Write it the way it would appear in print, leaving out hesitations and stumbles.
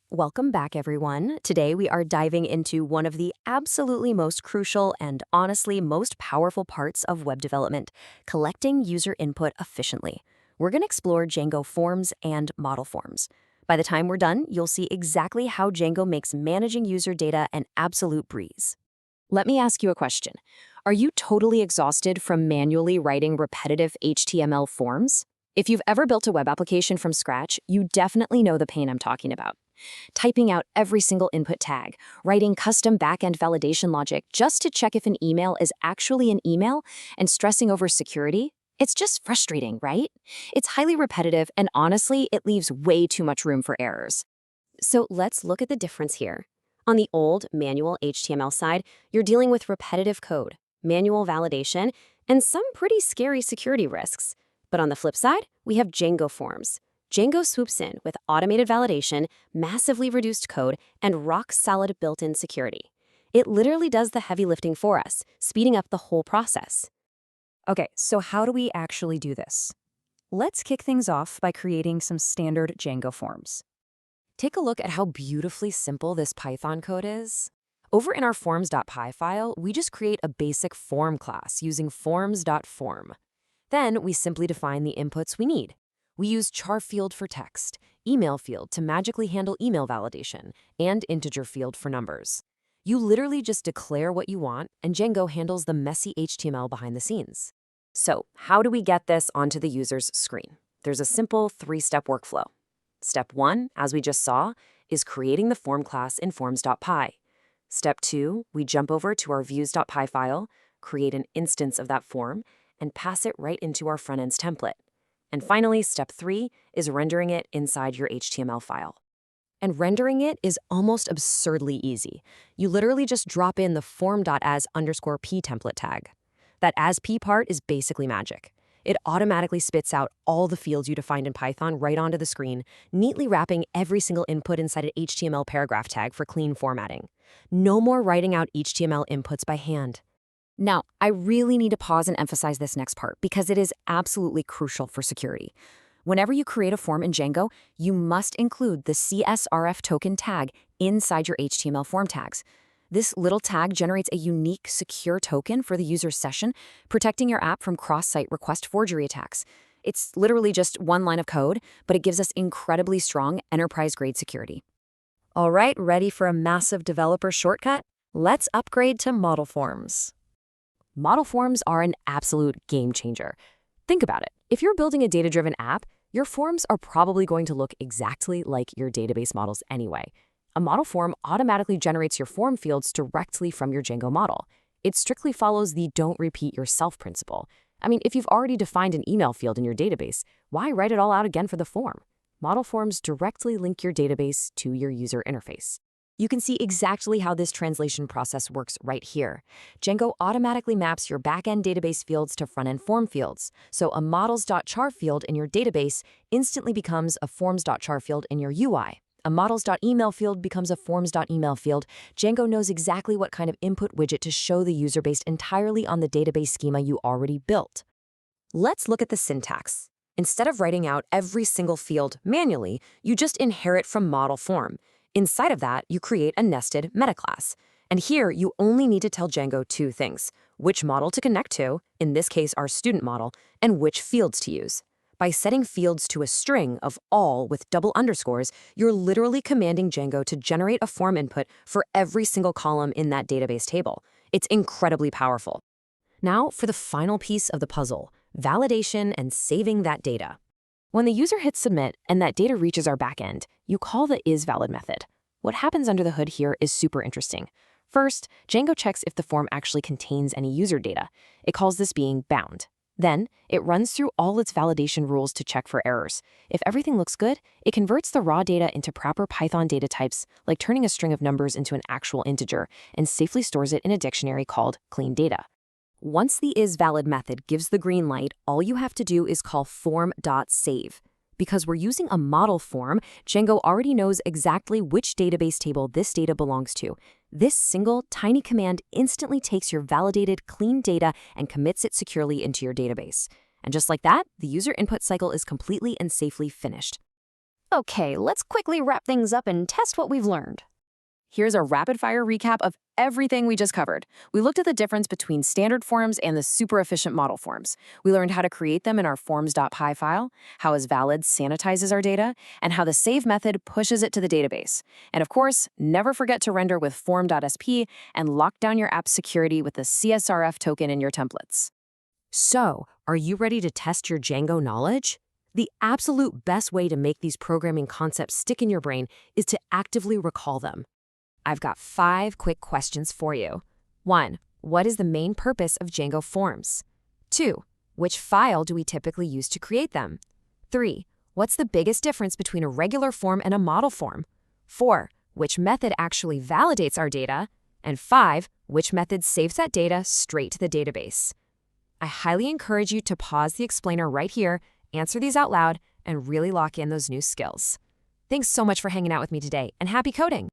Welcome back, everyone. Today, we are diving into one of the absolutely most crucial and honestly most powerful parts of web development, collecting user input efficiently. We're going to explore Django forms and model forms. By the time we're done, you'll see exactly how Django makes managing user data an absolute breeze. Let me ask you a question. Are you totally exhausted from manually writing repetitive HTML forms? If you've ever built a web application from scratch, you definitely know the pain I'm talking about. Typing out every single input tag, writing custom backend validation logic just to check if an email is actually an email, and stressing over security, it's just frustrating, right? It's highly repetitive, and honestly, it leaves way too much room for errors. So let's look at the difference here. On the old manual HTML side, you're dealing with repetitive code, manual validation, and some pretty scary security risks. But on the flip side, we have Django forms. Django swoops in with automated validation, massively reduced code, and rock-solid built-in security. It literally does the heavy lifting for us, speeding up the whole process. Okay, so how do we actually do this? Let's kick things off by creating some standard Django forms. Take a look at how beautifully simple this Python code is. Over in our forms.py file, we just create a basic form class using forms.form. Then we simply define the inputs we need. We use char field for text, email field to magically handle email validation, and integer field for numbers. You literally just declare what you want, and Django handles the messy HTML behind the scenes. So, how do we get this onto the user's screen? There's a simple three-step workflow. Step 1, as we just saw, is creating the form class in forms.py. Step 2, we jump over to our views.py file, create an instance of that form, and pass it right into our front-end's template. And finally, step 3 is rendering it inside your HTML file. And rendering it is almost absurdly easy. You literally just drop in the form.as_p template tag. That as_p part is basically magic. It automatically spits out all the fields you defined in Python right onto the screen, neatly wrapping every single input inside an HTML paragraph tag for clean formatting. No more writing out HTML inputs by hand. Now, I really need to pause and emphasize this next part because it is absolutely crucial for security. Whenever you create a form in Django, you must include the CSRF token tag inside your HTML form tags. This little tag generates a unique, secure token for the user's session, protecting your app from cross-site request forgery attacks. It's literally just one line of code, but it gives us incredibly strong enterprise-grade security. All right, ready for a massive developer shortcut? Let's upgrade to model forms. Model forms are an absolute game changer. Think about it. If you're building a data-driven app, your forms are probably going to look exactly like your database models anyway. A model form automatically generates your form fields directly from your Django model. It strictly follows the don't repeat yourself principle. I mean, if you've already defined an email field in your database, why write it all out again for the form? Model forms directly link your database to your user interface. You can see exactly how this translation process works right here. Django automatically maps your backend database fields to front-end form fields, so a models.char field in your database instantly becomes a forms.char field in your UI. A models.email field becomes a forms.email field. Django knows exactly what kind of input widget to show the user based entirely on the database schema you already built. Let's look at the syntax. Instead of writing out every single field manually, you just inherit from model form. Inside of that, you create a nested meta class. And here, you only need to tell Django two things: which model to connect to, in this case our student model, and which fields to use. By setting fields to a string of all with double underscores, you're literally commanding Django to generate a form input for every single column in that database table. It's incredibly powerful. Now for the final piece of the puzzle, validation and saving that data. When the user hits submit and that data reaches our backend, you call the isValid method. What happens under the hood here is super interesting. First, Django checks if the form actually contains any user data. It calls this being bound. Then, it runs through all its validation rules to check for errors. If everything looks good, it converts the raw data into proper Python data types, like turning a string of numbers into an actual integer, and safely stores it in a dictionary called clean data. Once the isValid method gives the green light, all you have to do is call form.save. Because we're using a model form, Django already knows exactly which database table this data belongs to. This single, tiny command instantly takes your validated, clean data and commits it securely into your database. And just like that, the user input cycle is completely and safely finished. Okay, let's quickly wrap things up and test what we've learned. Here's a rapid-fire recap of everything we just covered. We looked at the difference between standard forms and the super efficient model forms. We learned how to create them in our forms.py file, how isValid sanitizes our data, and how the save method pushes it to the database. And of course, never forget to render with form.sp and lock down your app's security with the CSRF token in your templates. So, are you ready to test your Django knowledge? The absolute best way to make these programming concepts stick in your brain is to actively recall them. I've got 5 quick questions for you. 1. What is the main purpose of Django forms? 2. Which file do we typically use to create them? 3. What's the biggest difference between a regular form and a model form? 4. Which method actually validates our data? And 5. Which method saves that data straight to the database? I highly encourage you to pause the explainer right here, answer these out loud, and really lock in those new skills. Thanks so much for hanging out with me today, and happy coding!